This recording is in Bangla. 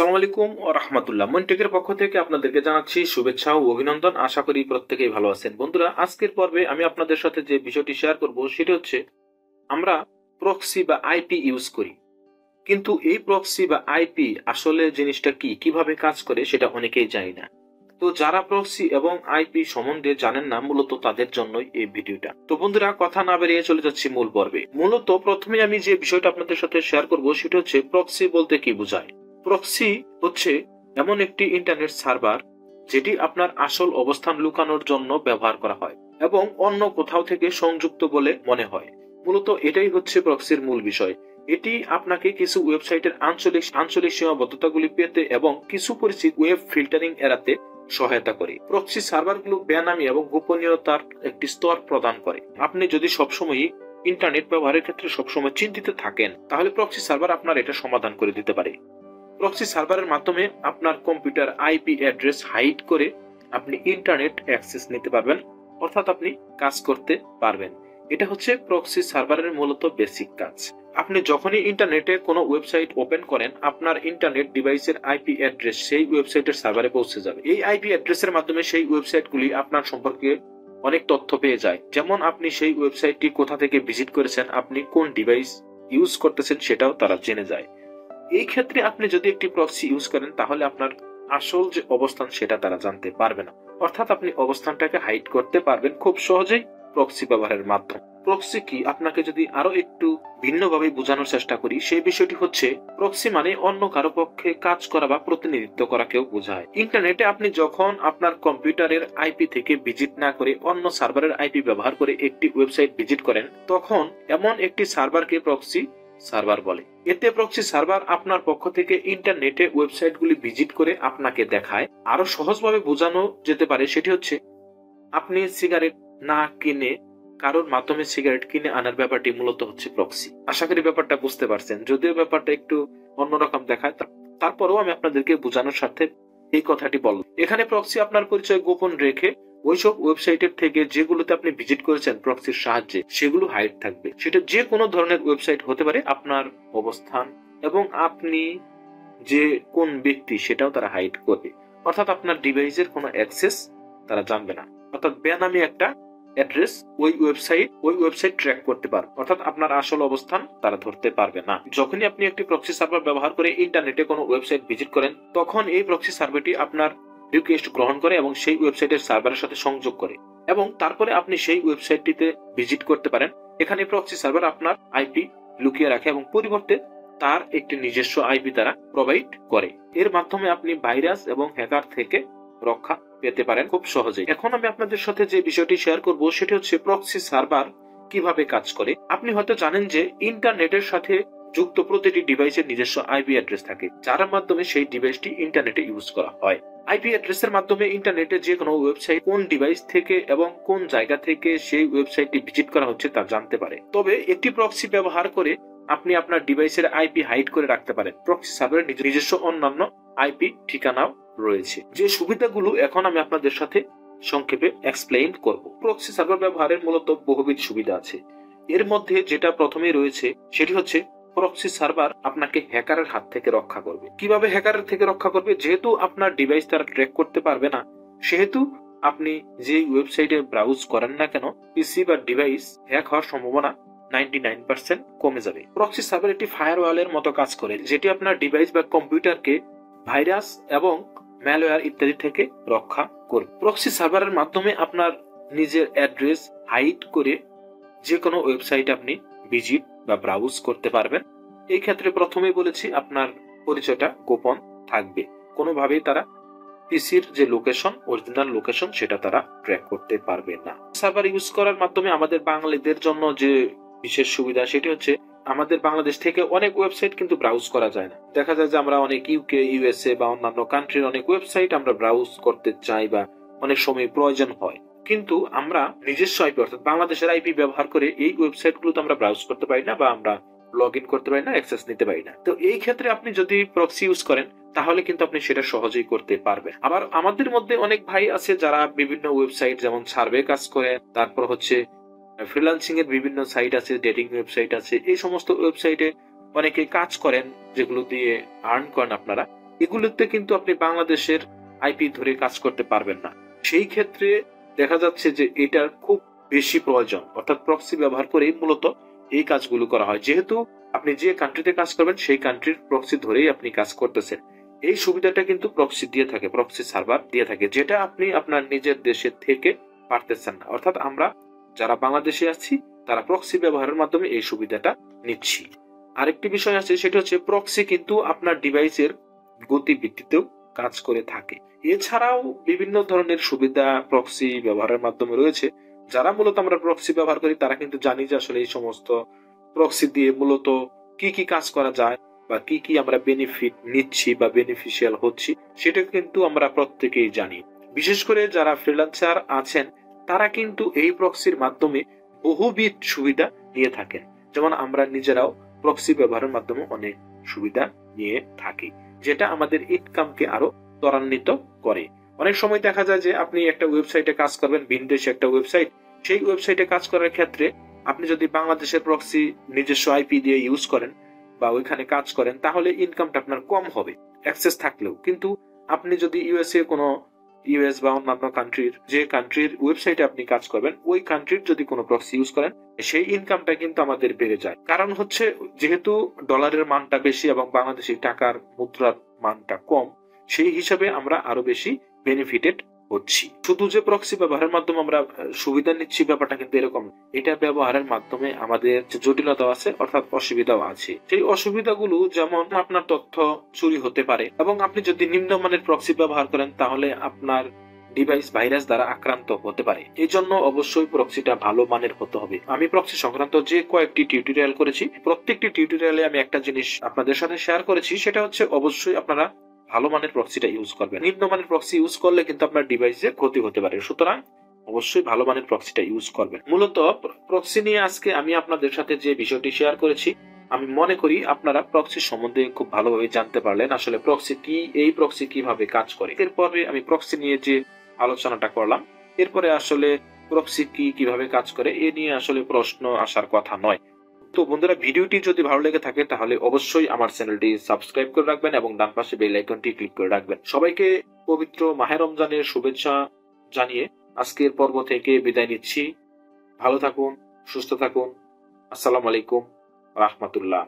আসসালামু আলাইকুম ওয়া রাহমাতুল্লাহ। মনটেকের পক্ষ থেকে আপনাদেরকে জানাচ্ছি শুভেচ্ছা ও অভিনন্দন। আশা করি প্রত্যেকেই ভালো আছেন। বন্ধুরা, আজকের পর্বে আমি আপনাদের সাথে যে বিষয়টি শেয়ার করব সেটি হচ্ছে আমরা প্রক্সি বা আইপি ইউজ করি, কিন্তু এই প্রক্সি বা আইপি আসলে জিনিসটা কি, কিভাবে কাজ করে সেটা অনেকেই জানি না। তো যারা প্রক্সি এবং আইপি সম্বন্ধে জানেন না, মূলত তাদের জন্যই এই ভিডিওটা। তো বন্ধুরা, কথা না বেরিয়ে চলে যাচ্ছি মূল পর্বে। মূলত প্রথমে আমি যে বিষয়টা আপনাদের সাথে শেয়ার করব সেটা হচ্ছে প্রক্সি বলতে কি বোঝায়। প্রক্সি হচ্ছে এমন একটি ইন্টারনেট সার্ভার যেটি আপনার আসল অবস্থান লুকানোর জন্য ব্যবহার করা হয় এবং অন্য কোথাও থেকে সংযুক্ত বলে মনে হয়। মূলত এটাই হচ্ছে প্রক্সির মূল বিষয়। এটি আপনাকে কিছু ওয়েবসাইটের আঞ্চলিক সীমাবদ্ধতাগুলি পেতে এবং কিছু পরিচিত ওয়েব ফিল্টারিং এড়াতে সহায়তা করে। প্রক্সি সার্ভারগুলো বেনামি এবং গোপনীয়তার একটি স্তর প্রদান করে। আপনি যদি সবসময় ইন্টারনেট ব্যবহারের ক্ষেত্রে সবসময় চিন্তিত থাকেন, তাহলে প্রক্সি সার্ভার আপনার এটা সমাধান করে দিতে পারে। প্রক্সি সার্ভারের মাধ্যমে আপনার কম্পিউটার আইপি অ্যাড্রেস হাইড করে আপনি ইন্টারনেট অ্যাক্সেস নিতে পারবেন, অর্থাৎ আপনি কাজ করতে পারবেন। এটা হচ্ছে প্রক্সি সার্ভারের মূলত বেসিক কাজ। আপনি যখনই ইন্টারনেটে কোনো ওয়েবসাইট ওপেন করেন, আপনার ইন্টারনেট ডিভাইসের আইপি অ্যাড্রেস সেই ওয়েবসাইটের সার্ভারে পৌঁছে যাবে। এই আইপি অ্যাড্রেসের মাধ্যমে সেই ওয়েবসাইটগুলি আপনার সম্পর্কে অনেক তথ্য পেয়ে যায়, যেমন আপনি সেই ওয়েবসাইটটি কোথা থেকে ভিজিট করেছেন, আপনি কোন ডিভাইস ইউজ করতেছেন সেটাও তারা জেনে যায়। এই ক্ষেত্রে আপনি যদি একটি প্রক্সি ইউজ করেন, তাহলে আপনার আসল যে অবস্থান সেটা তারা জানতে পারবে না, অর্থাৎ আপনি অবস্থানটাকে হাইড করতে পারবেন খুব সহজেই প্রক্সি ব্যবহারের মাধ্যমে। প্রক্সি কি, আপনাকে যদি আরো একটু ভিন্নভাবে বোঝানোর চেষ্টা করি, সেই বিষয়টি হচ্ছে প্রক্সি মানে অন্য কারো পক্ষে কাজ করা বা প্রতিনিধিত্ব করা কেউ বোঝায়। ইন্টারনেটে আপনি যখন আপনার কম্পিউটারের আইপি থেকে ভিজিট না করে অন্য সার্ভারের আইপি ব্যবহার করে একটি ওয়েবসাইট ভিজিট করেন, তখন এমন একটি সার্ভারকে প্রক্সি সার্ভার বলে। এতে প্রক্সি সার্ভার আপনার পক্ষ থেকে ইন্টারনেটে ওয়েবসাইটগুলি ভিজিট করে আপনাকে দেখায়। আরো সহজভাবে বোঝানো যেতে পারে সেটি হচ্ছে, আপনি সিগারেট না কিনে কারোর মাধ্যমে সিগারেট কিনে আনার ব্যাপারটি মূলত হচ্ছে প্রক্সি। আশা করি ব্যাপারটা বুঝতে পারছেন। যদিও ব্যাপারটা একটু অন্যরকম দেখায়, তারপরেও আমি আপনাদেরকে বোঝানোর স্বার্থে এই কথাটি বলব। এখানে প্রক্সি আপনার পরিচয় গোপন রেখে ওইসব ওয়েবসাইটের থেকে যেগুলোতে আপনি ভিজিট করেছেন প্রক্সির সাহায্যে, সেগুলো হাইড থাকবে। সেটা যে কোনো ধরনের ওয়েবসাইট হতে পারে। আপনার অবস্থান এবং আপনি যে কোন ব্যক্তি সেটাও তারা হাইড করবে, অর্থাৎ আপনার ডিভাইসের কোনো অ্যাক্সেস তারা জানবে না। অর্থাৎ বেনামি একটা অ্যাড্রেস ওই ওয়েবসাইট ট্র্যাক করতে পারবে, অর্থাৎ আপনার আসল অবস্থান তারা ধরতে পারবে না। যখনই আপনি একটি প্রক্সি সার্ভার ব্যবহার করে ইন্টারনেটে কোনো ওয়েবসাইট ভিজিট করেন, তখন এই প্রক্সি সার্ভারটি আপনার রিকোয়েস্ট গ্রহণ করে এবং সেই ওয়েবসাইটের সার্ভারের সাথে সংযোগ করে, এবং তারপরে আপনি সেই ওয়েবসাইটটিতে ভিজিট করতে পারেন। এখানে প্রক্সি সার্ভার আপনার আইপি লুকিয়ে রাখে এবং পরিবর্তে তার একটি নিজস্ব আইপি তারা প্রোভাইড করে। এর মাধ্যমে আপনি ভাইরাস এবং হ্যাকার থেকে রক্ষা পেতে পারেন খুব সহজেই। এখন আমি আপনাদের সাথে যে বিষয়টি শেয়ার করব সেটি হচ্ছে প্রক্সি সার্ভার কিভাবে কাজ করে। আপনি হয়তো জানেন যে ইন্টারনেটের সাথে যুক্ত প্রতিটি ডিভাইসের নিজস্ব আইপি অ্যাড্রেস থাকে, যার মাধ্যমে সেই ডিভাইসটি ইন্টারনেটে ইউজ করা হয়। আইপি অ্যাড্রেসের মাধ্যমে ইন্টারনেটে যে কোনো ওয়েবসাইট কোন ডিভাইস থেকে এবং কোন জায়গা থেকে সেই ওয়েবসাইটটি ভিজিট করা হচ্ছে তা জানতে পারে। তবে একটি প্রক্সি ব্যবহার করে আপনি আপনার ডিভাইসের আইপি হাইড করে রাখতে পারেন। প্রক্সি সার্ভারের নিজস্ব অন্যান্য আইপি ঠিকানাও রয়েছে, যে সুবিধাগুলো এখন আমি আপনাদের সাথে সংক্ষেপে এক্সপ্লেইন করব। প্রক্সি সার্ভার ব্যবহারের মূলত বহুবিধ সুবিধা আছে। এর মধ্যে যেটা প্রথমেই রয়েছে সেটি হচ্ছে প্রক্সি সার্ভার আপনাকে হ্যাকারের হাত থেকে রক্ষা করবে। কিভাবে হ্যাকারের থেকে রক্ষা করবে? যেহেতু আপনার ডিভাইস তারা ট্র্যাক করতে পারবে না, সেহেতু আপনি যে ওয়েবসাইটে ব্রাউজ করেন না কেন, পিসি বা ডিভাইস হ্যাক হওয়ার সম্ভাবনা 99% কমে যাবে। প্রক্সি সার্ভার একটি ফায়ারওয়ালের মতো কাজ করে, যেটি আপনার ডিভাইস বা কম্পিউটারকে ভাইরাস এবং ম্যালওয়্যার ইত্যাদি থেকে রক্ষা করবে। প্রক্সি সার্ভারের মাধ্যমে আপনার নিজের অ্যাড্রেস হাইড করে যে কোনো ওয়েবসাইটে আপনি ভিজিট বা ব্রাউজ করতে পারবেন। এই ক্ষেত্রে প্রথমেই বলেছি আপনার পরিচয়টা গোপন থাকবে, কোনোভাবেই তারা পিসির যে লোকেশন, অরিজিনাল লোকেশন, সেটা তারা ট্র্যাক করতে পারবে না। সার্ভার ইউজ করার মাধ্যমে আমাদের বাঙালিদের জন্য যে বিশেষ সুবিধা সেটি হচ্ছে, আমাদের বাংলাদেশ থেকে অনেক ওয়েবসাইট কিন্তু ব্রাউজ করা যায় না। দেখা যায় যে আমরা অনেক ইউকে, ইউএসএ বা অন্যান্য কান্ট্রির অনেক ওয়েবসাইট আমরা ব্রাউজ করতে চাই বা অনেক সময় প্রয়োজন হয়, কিন্তু আমরা নিজস্ব আইপি অর্থাৎ বাংলাদেশের আইপি ব্যবহার করে এই ওয়েবসাইটগুলোতে আমরা ব্রাউজ করতে পারি না বা আমরা লগ ইন করতে পারি না, অ্যাক্সেস নিতে পারি না। তো এই ক্ষেত্রে আপনি যদি প্রক্সি ইউজ করেন, তাহলে কিন্তু আপনি সেটা সহজেই করতে পারবেন। আবার আমাদের মধ্যে অনেক ভাই আছে যারা বিভিন্ন ওয়েবসাইট যেমন সার্ভে কাজ করেন, তারপর হচ্ছে ফ্রিল্যান্সিং এর বিভিন্ন সাইট আছে, ডেটিং ওয়েবসাইট আছে, এই সমস্ত ওয়েবসাইটে অনেকে কাজ করেন যেগুলো দিয়ে আর্ন করেন আপনারা। এগুলোতে কিন্তু আপনি বাংলাদেশের আইপি ধরে কাজ করতে পারবেন না। সেই ক্ষেত্রে দেখা যাচ্ছে যে এটার খুব বেশি প্রয়োজন, অর্থাৎ প্রক্সি ব্যবহার করেই মূলত এই কাজগুলো করা হয়। যেহেতু আপনি যে কান্ট্রিতে কাজ করবেন সেই কান্ট্রির প্রক্সি ধরেই আপনি কাজ করতেছেন, এই সুবিধাটা কিন্তু প্রক্সি দিয়ে থাকে, প্রক্সি সার্ভার দিয়ে থাকে, যেটা আপনি আপনার নিজের দেশের থেকে পারতেছেন না। অর্থাৎ আমরা যারা বাংলাদেশে আছি তারা প্রক্সি ব্যবহারের মাধ্যমে এই সুবিধাটা নিচ্ছি। আরেকটি বিষয় আছে, সেটা হচ্ছে প্রক্সি কিন্তু আপনার ডিভাইসের গতিবিদ্যুতেও কাজ করে থাকে। এছাড়াও বিভিন্ন ধরনের সুবিধা প্রক্সি ব্যবহারের মাধ্যমে রয়েছে। যারা মূলত আমরা প্রক্সি ব্যবহার করি তারা কিন্তু জানি যে আসলে এই সমস্ত প্রক্সি দিয়ে মূলত কি কি কাজ করা যায় বা কি কি আমরা বেনিফিট নিচ্ছি বা বেনিফিশিয়াল হচ্ছি, সেটা কিন্তু আমরা প্রত্যেকেই জানি। বিশেষ করে যারা ফ্রিল্যান্সার আছেন তারা কিন্তু এই প্রক্সির মাধ্যমে বহুবিধ সুবিধা নিয়ে থাকেন। যেমন আমরা নিজেরাও প্রক্সি ব্যবহারের মাধ্যমে অনেক সুবিধা নিয়ে থাকি, যেটা আমাদের ইনকামকে আরো ত্বরান্বিত করে। অনেক সময় দেখা যায় যে আপনি একটা ওয়েবসাইটে কাজ করবেন, ভিনদেশে একটা ওয়েবসাইট, সেই ওয়েবসাইটে কাজ করার ক্ষেত্রে আপনি যদি বাংলাদেশের প্রক্সি নিজস্ব আইপি দিয়ে ইউজ করেন বা ওইখানে কাজ করেন, তাহলে ইনকামটা আপনার কম হবে অ্যাক্সেস থাকলেও। কিন্তু আপনি যদি ইউএস বা অন্যান্য কান্ট্রির, যে কান্ট্রির ওয়েবসাইটে আপনি কাজ করবেন, ওই কান্ট্রির যদি কোনো প্রক্সি ইউজ করেন, সেই ইনকামটা কিন্তু আমাদের বেড়ে যায়। কারণ হচ্ছে যেহেতু ডলারের মানটা বেশি এবং বাংলাদেশি টাকার মুদ্রার মানটা কম, সেই হিসাবে আমরা আরো বেশি বেনিফিটেড হচ্ছি। শুধু যে প্রক্সি ব্যবহারের মাধ্যমে আমরা সুবিধা নিচ্ছি ব্যাপারটা কিন্তু এরকম, এটা ব্যবহারের মাধ্যমে আমাদের যে জটিলতা আছে অর্থাৎ অসুবিধাও আছে। সেই অসুবিধাগুলো যেমন আপনার তথ্য চুরি হতে পারে, এবং আপনি যদি নিম্নমানের প্রক্সি ব্যবহার করেন তাহলে আপনার ডিভাইস ভাইরাস দ্বারা আক্রান্ত হতে পারে। এই জন্য অবশ্যই প্রক্সিটা ভালো মানের হতে হবে। আমি প্রক্সি সংক্রান্ত যে কয়েকটি টিউটোরিয়াল করেছি, প্রত্যেকটি টিউটোরিয়ালে আমি একটা জিনিস আপনাদের সাথে শেয়ার করেছি, সেটা হচ্ছে অবশ্যই আপনারা ভালো মানের প্রক্সিটা ইউজ করবেন। নিম্নমানের প্রক্সি ইউজ করলে কিন্তু আপনার ডিভাইসে ক্ষতি হতে পারে, সুতরাং অবশ্যই ভালো মানের প্রক্সিটা ইউজ করবেন। মূলত প্রক্সি নিয়ে আজকে আমি আপনাদের সাথে যে বিষয়টি শেয়ার করেছি, আমি মনে করি আপনারা প্রক্সি সম্বন্ধে খুব ভালোভাবে জানতে পারলেন, আসলে প্রক্সি কি, এই প্রক্সি কিভাবে কাজ করে। এরপরে আমি প্রক্সি নিয়ে যে আলোচনাটা করলাম, এরপরে আসলে প্রক্সি কি, কিভাবে কাজ করে, এ নিয়ে আসলে প্রশ্ন আসার কথা নয়। তো বন্ধুরা, ভিডিওটি যদি ভালো লেগে থাকে তাহলে অবশ্যই আমার চ্যানেলটি সাবস্ক্রাইব করে রাখবেন এবং ডান পাশে বেল আইকনটি ক্লিক করে রাখবেন। সবাইকে পবিত্র মাহে রমজানের শুভেচ্ছা জানিয়ে আজকের পর্ব থেকে বিদায় নিচ্ছি। ভালো থাকুন, সুস্থ থাকুন। আসসালামু আলাইকুম রাহমাতুল্লাহ।